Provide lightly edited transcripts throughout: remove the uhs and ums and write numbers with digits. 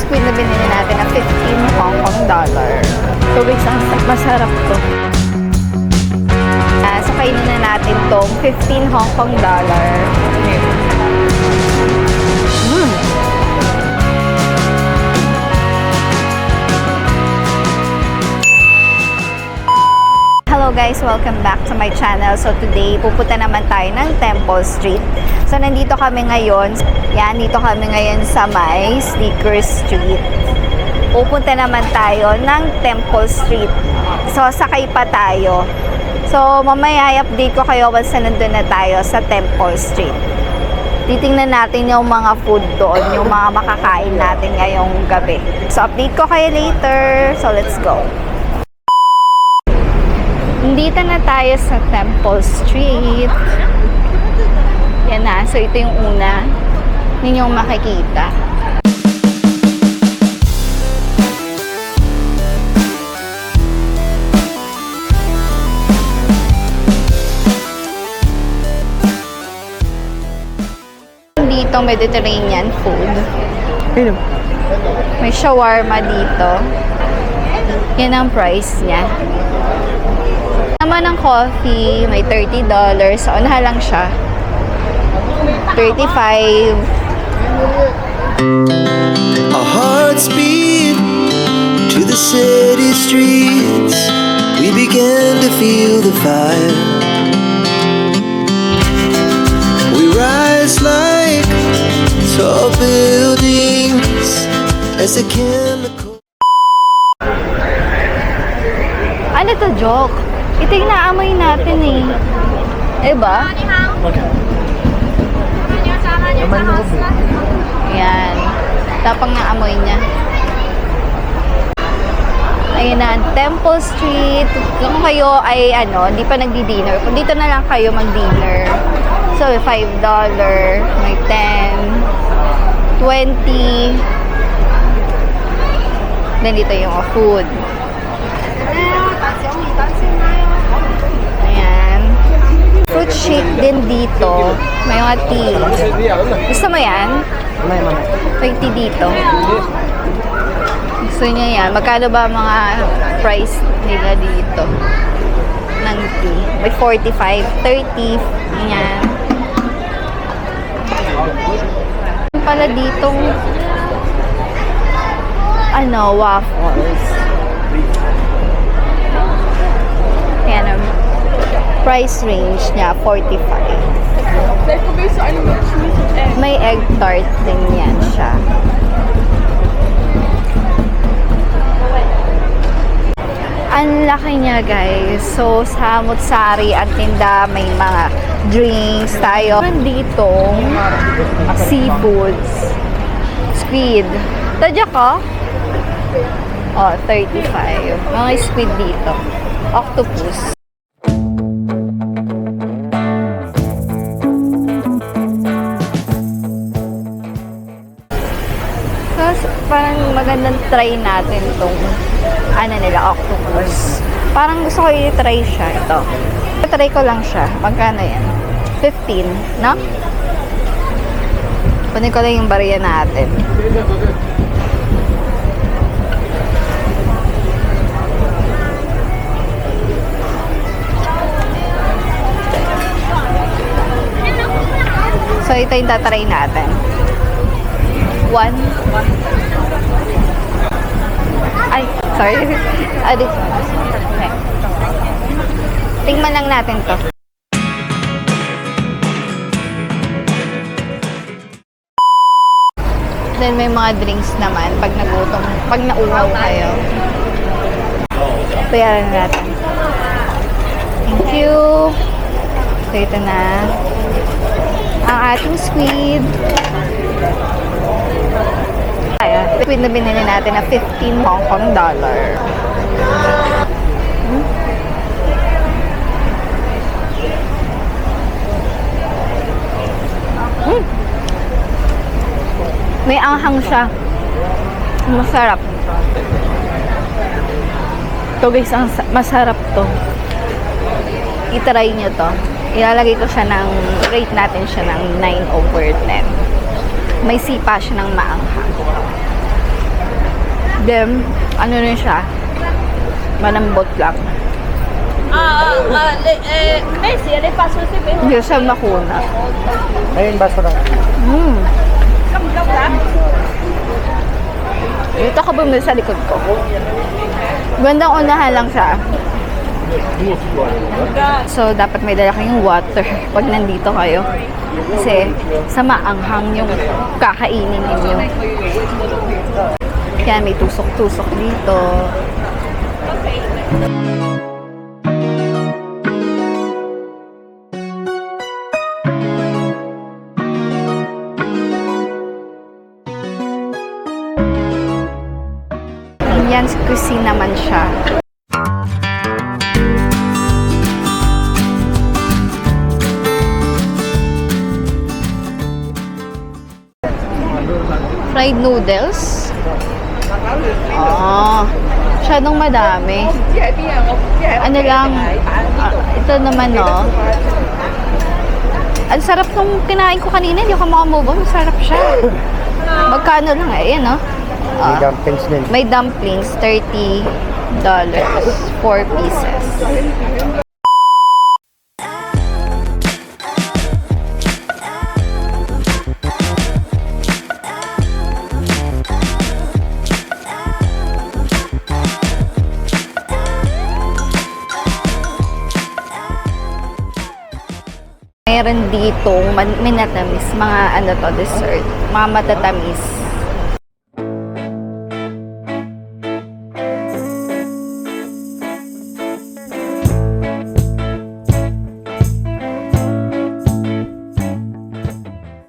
squid na binili natin na 15 Hong Kong dollar. So guys, masarap to. So kainin na natin tong 15 Hong Kong dollar. Hello guys, welcome back to my channel. So today, pupunta naman tayo ng Temple Street. So nandito kami ngayon. Yan, dito kami ngayon sa may Sneaker Street. Pupunta naman tayo ng Temple Street. So sakay pa tayo. So mamaya i-update ko kayo once na nandun na tayo sa Temple Street. Titingnan natin yung mga food doon, yung mga makakain natin ngayong gabi. So update ko kayo later. So let's go. Dito na tayo sa Temple Street. Yan na. So, ito yung una ninyong makikita. Dito, Mediterranean food. May shawarma dito. Yan ang price niya. Naman ng coffee, may $30. So, unahan lang siya. 35. Our hearts beat to the city streets. We began to feel the fire. We rise like tall buildings as the chemical. Ano to, joke? Ito yung naamoy natin eh. Diba? Ayan. Tapang naamoy niya. Ayan na, Temple Street. Kung kayo ay hindi pa nagdi-dinner, kung dito na lang kayo mag-dinner. So, $5, may 10, 20. Then dito yung food. Ayan. Fruit shake din dito. May mga tea. Gusto mo yan? May tea dito. Gusto niya yan. Magkano ba mga price nila dito? Ng tea. May 45, 30. Ayan. Pala ditong waffles. Ayan, price range niya, 45. May egg tart din yan siya. Ang laki niya, guys. So, samut-sari ang tinda. May mga drinks tayo. Nandito, seafoods. Squid. Tadya ka? Oh, 35. Mga squid dito. Octopus. So, parang magandang try natin itong nila, octopus. Parang gusto ko i-try siya. Ito. Try ko lang siya. Magkano yan? 15, no? Kunin ko lang yung barya natin. So, ito yung tatry natin. 1. Ay, sorry. This one. Okay. Tingnan lang natin to. Then, may mga drinks naman pag nagutom. Pag nauhaw kayo. Bayaran natin. Thank you. So, ito na. Ang ating squid. Ayan. Squid na binili natin na 15 Hong Kong dollar. May anghang siya. Masarap. To guys, masarap to. I-try nyo to. Ilalagay ko siya ng, rate natin siya ng 9/10. May sipa siya ng maanghang. Then, ano rin siya? Malambot lang. Messi, elle passe aussi, mais Hindi siya makuna. Ayun, baso lang. Dito ka bumili sa likod ko. Gandang unahan lang siya. So, dapat may dala kayong water pag nandito kayo. Kasi, sa maanghang yung kakainin ninyo. Kaya may tusok-tusok dito. Indian cuisine naman siya. Fried noodles. Masyadong madami. Ano lang, ito naman, no? Ang sarap nung kinain ko kanina, hindi ako makamove on. Masarap siya. Magkano lang eh, yan, no? May dumplings din. May dumplings, $30. 4 pieces. Meron ditong minatamis, mga ano to, dessert, mga matatamis.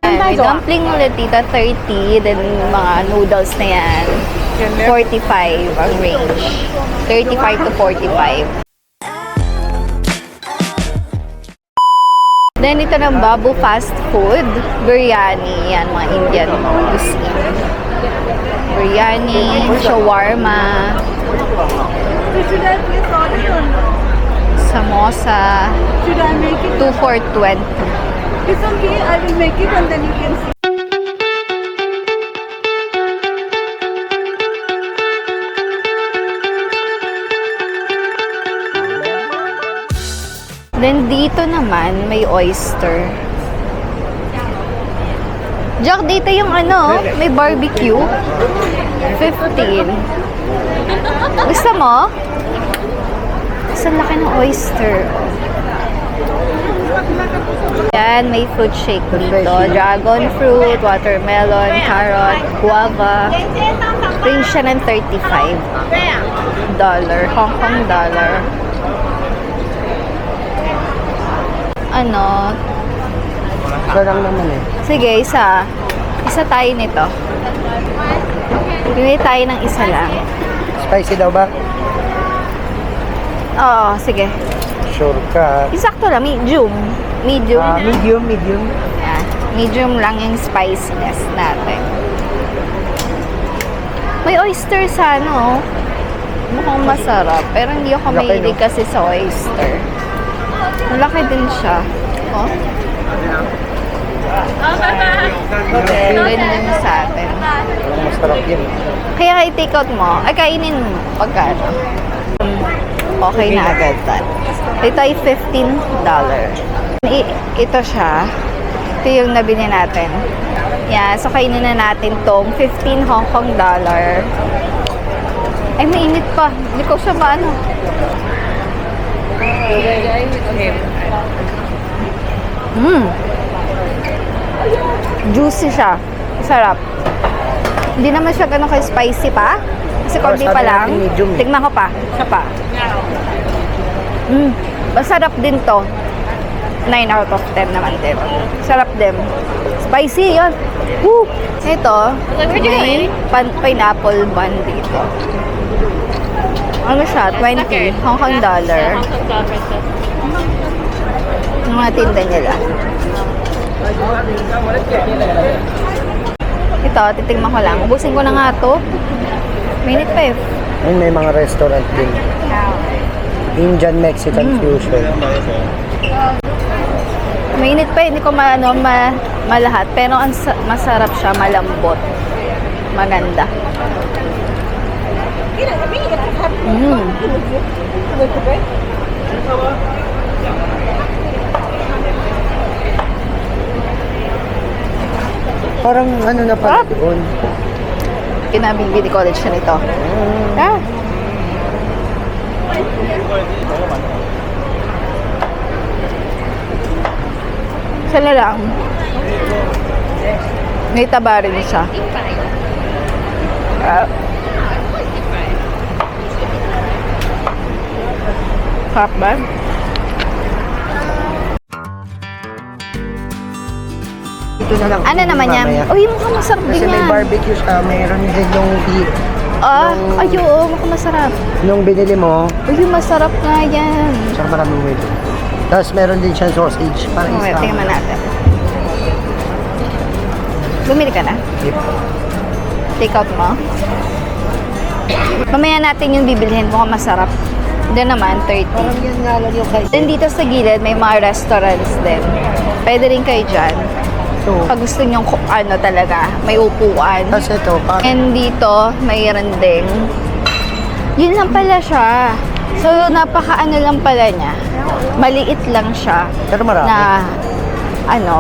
May dumpling ulit dito, 30. Then mga noodles na yan, 45 ang range. 35 to 45. Then ito ng Babu Fast Food, biryani, yan mga Indian cuisine. Biryani, shawarma, should I please order or no? samosa, Should I make it? 2 for 20. It's okay, I will make it and then you can see. Then dito naman may oyster. Jack, dito yung ano, may barbecue. 15. Gusto mo? Sa laki ng oyster. Yan, may fruit shake dito. Dragon fruit, watermelon, carrot, guava. Range siya ng $35. Hong Kong dollar. Ano? Isa lang naman eh. Sige, isa. Isa tayo nito. Pili tayo ng isa lang. Spicy daw ba? Oo, sige. Sure ka. Isakto lang, medium. Medium. Medium. Yan. Medium lang yung spiciness natin. May oyster sa ano. Mukhang masarap. Pero hindi ako Laki, mahilig no? kasi sa oyster. Malaki din siya. Oh. Pili din sa atin. Walang masarap yun. Kaya i-take out mo. Ay, kainin mo. Pagkano. Okay na agad. Ito ay $15. Ito siya. Ito yung nabili natin. Yan. So, kainin na natin tong 15 Hong Kong dollar. Ay, mainit pa. Hindi ko siya maano. Juicy siya. Sarap. Hindi naman siya ganun ka-spicy pa. Kasi konti pa sabi lang. natin medium eh. Tignan ko pa. Isa pa. Masarap din to. 9 out of 10 naman din. Sarap din. Spicy yun. Woo! Ito, may pineapple bun dito. Ano siya? 20 Hong Kong dollar. Yung mga tinda nila. Ito, titigman ko lang. Ubusin ko na nga to. Minute pa eh. Ayun, may mga restaurant din. Indian Mexican fusion. Mainit pa, hindi ko malahat. Pero ang masarap siya, malambot. Maganda. Parang ano na pala doon. Kinabibili college siya nito. Ah. Sala lang. May taba rin siya. Ah. Sarap ba? Ito na lang. Ano naman yan? Mamaya. Uy, mukhang masarap din Kasi may yan. barbecue siya, mayroon din yung beef. Ay, oo, mukhang masarap. Nung binili mo, Uy, masarap nga yan. siya maraming way. Tapos meron din siyang sausage. Parang Okay, isa. tingnan natin. Bumili ka na? Yep. Take out mo? Mamaya natin yung bibilhin. Mukhang masarap. Doon naman, 30. Parang yan nga lang yung kay. Then dito sa gilid, may mga restaurants din. Pwede rin kayo dyan. So, Pag gusto nyo, ano talaga, may upuan. tapos ito, parang And dito, mayroon ding, yun lang pala siya. So, napaka-ano lang pala niya. Maliit lang siya. pero marami. Na,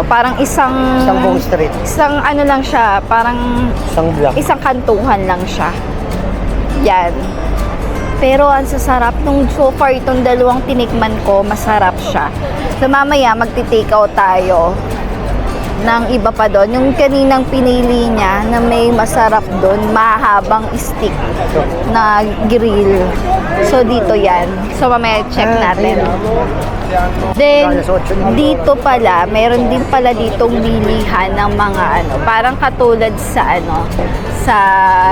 parang isang Buong street. isang ano lang siya, parang Isang block. isang kantuhan lang siya. Yan. Pero ang sasarap nung so far itong dalawang tinikman ko, masarap siya. So mamaya magti-take out tayo ng iba pa doon. Yung kaninang pinili niya na may masarap doon, mahabang stick na grill. So dito yan. So mamaya check natin. Then, dito pala, meron din pala ditong bilihan ng mga parang katulad sa sa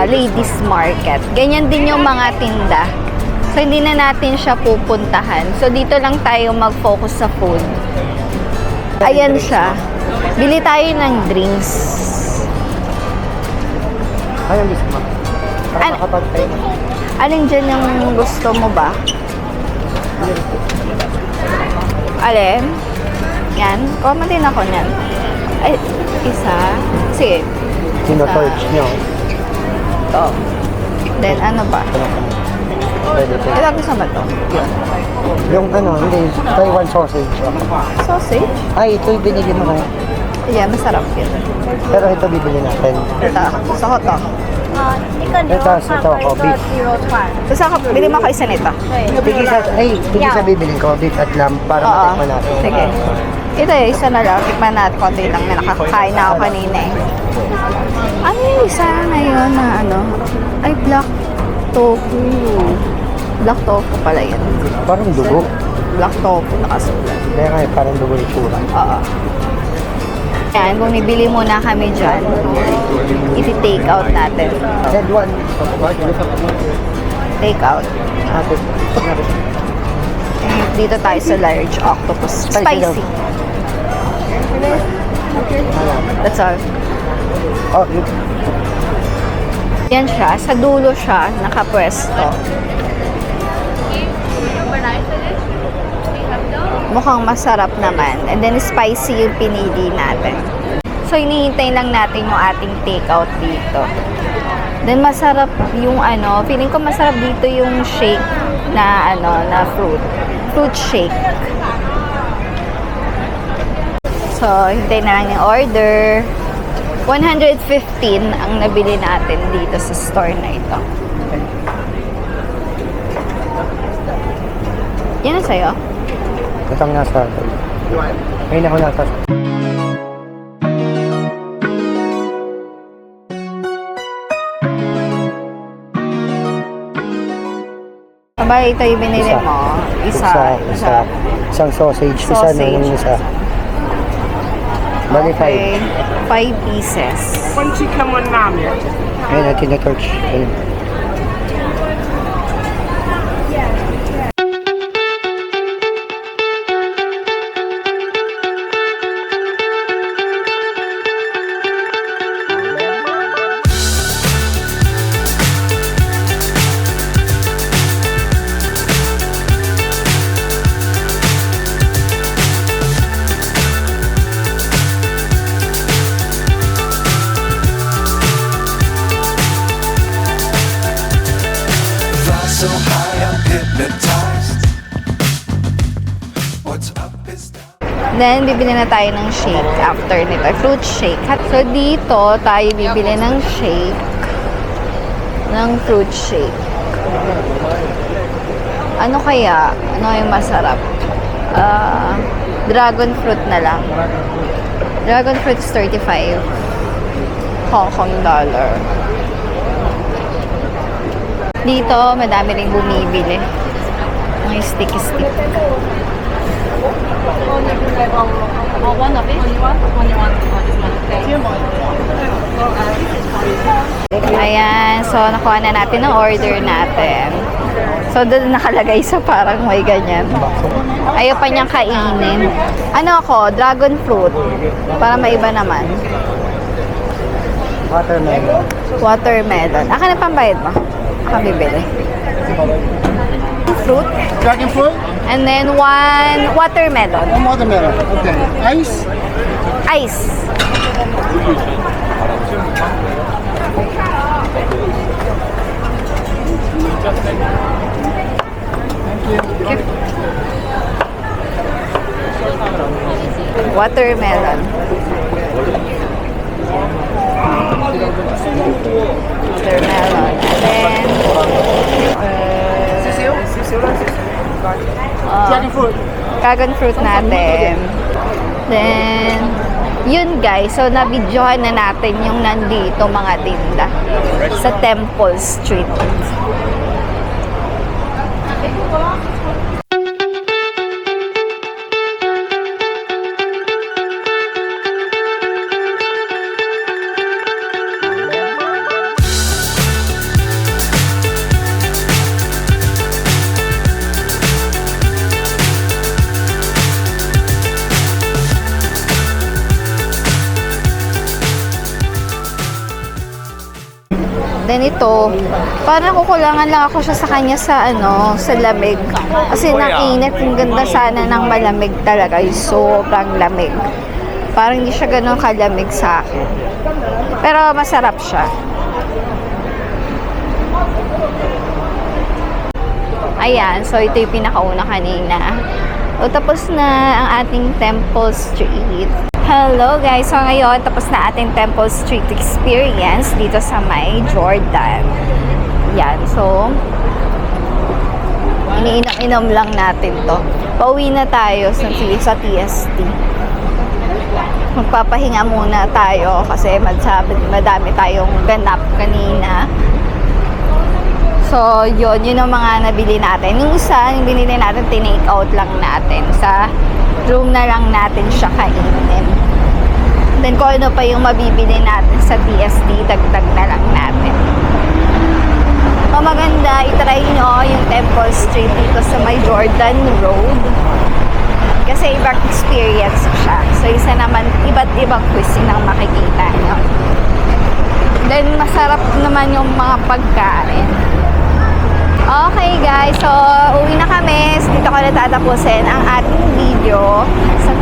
ladies market. Ganyan din yung mga tinda. So, hindi na natin siya pupuntahan. So, dito lang tayo mag-focus sa food. Ayan siya. Bili tayo ng drinks. Ayun, gusto mo. Para Ano? makapag-try. Alin dyan yung gusto mo ba? Alin? Yan. Comment din ako niyan. Ay, isa. Sige. Sino-torch nyo. Ito. Then, ano ba? Pwede po. Ito, gusto mo to? Yung hindi, Taiwan sausage. Sausage? Ay, ito yung binili mo ngayon. Yeah, masarap yun. Pero ito bibili natin. Ito. Gusto ko to. Ito, beef. Gusto ko, bili mo ako isa nito. Bigis sa bibili ko, beef at lamb, para Oo. matikman natin. Sige. Ito isa na lang. Tikman natin. Konti lang. May nakakain na ako kanina eh. Ano yung isa ngayon na Ay, black tofu. Black tofu pala yun. Parang dugo. Black tofu nakasulat. Kaya nga, parang dugo yung tsura. Oo. Yan, bumibili muna kami dyan. Iti-take out natin. Head one. Take out. Dito tayo sa large octopus. Spicy Spicy. That's all. Oh, Yan siya. Sa dulo siya, nakapwesto. Mukhang masarap naman. And then, spicy yung pinili natin. So, hinihintay lang natin yung ating takeout dito. Then, masarap yung feeling ko masarap dito yung shake na na fruit. Fruit shake. So, hintayin na lang yung order. 115 ang nabili natin dito sa store na ito. Yan na sa'yo? ito ang nasa. Ngayon ako nasa. Sabay, ito yung binili mo. Isa. Isang sausage. Isa na Sausage. yung isa. Bali, Okay. 5 pieces. Ngayon natin na torch. so high, I'm hypnotized. What's up is down. Then, bibili na tayo ng shake after nito. Fruit shake. So, dito tayo bibili ng shake. Ng fruit shake. Ano kaya? Ano yung masarap? Dragon fruit na lang. Dragon fruit is 35 Hong Kong dollar. Dito, madami rin bumibili. Mga sticky-stick. One of it? Only one? Only one. Ayan, so nakuha na natin ang order natin. So doon nakalagay sa parang may ganyan. Ayaw pa niyang kainin. Ano ako? Dragon fruit. Para maiba naman. Watermelon. Watermelon. Aka na pambayad mo? Aka bibili. Fruit. Dragon fruit, And then one watermelon. one watermelon. Okay. Ice. Ice. Watermelon. Watermelon. And then, Dragon fruit. dragon fruit natin. Then, yun guys. So, nabidyohan na natin yung nandito mga tinda sa Temple Street. Then ito, parang kukulangan lang ako siya sa kanya sa sa lamig. Kasi nang init, yung ganda sana ng malamig talaga. Yung sobrang lamig. Parang hindi siya ganun kalamig sa akin. Pero masarap siya. Ayan, so ito yung pinakauna kanina. O tapos na ang ating Temple Street. Hello guys! So ngayon, tapos na ating Temple Street experience dito sa May Jordan. Yan. So, iniinom-inom lang natin to. Pauwi na tayo sa TST. Magpapahinga muna tayo kasi madami tayong ganap kanina. So, yun ang mga nabili natin. Yung isa, yung binili natin, tinake out lang natin. Sa room na lang natin siya kainin. Then, kung ano pa yung mabibili natin sa TST, dagdag na lang natin. So, maganda, itry nyo yung Temple Street dito sa may Jordan Road. Kasi ibang experience siya. So, isa naman, iba't ibang cuisine ang makikita nyo. Then, masarap naman yung mga pagkain. Okay guys, so uwi na kami. So, dito ko na tatapusin ang ating video sa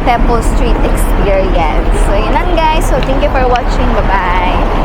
Temple Street experience. So yun lang guys. So thank you for watching. Bye-bye.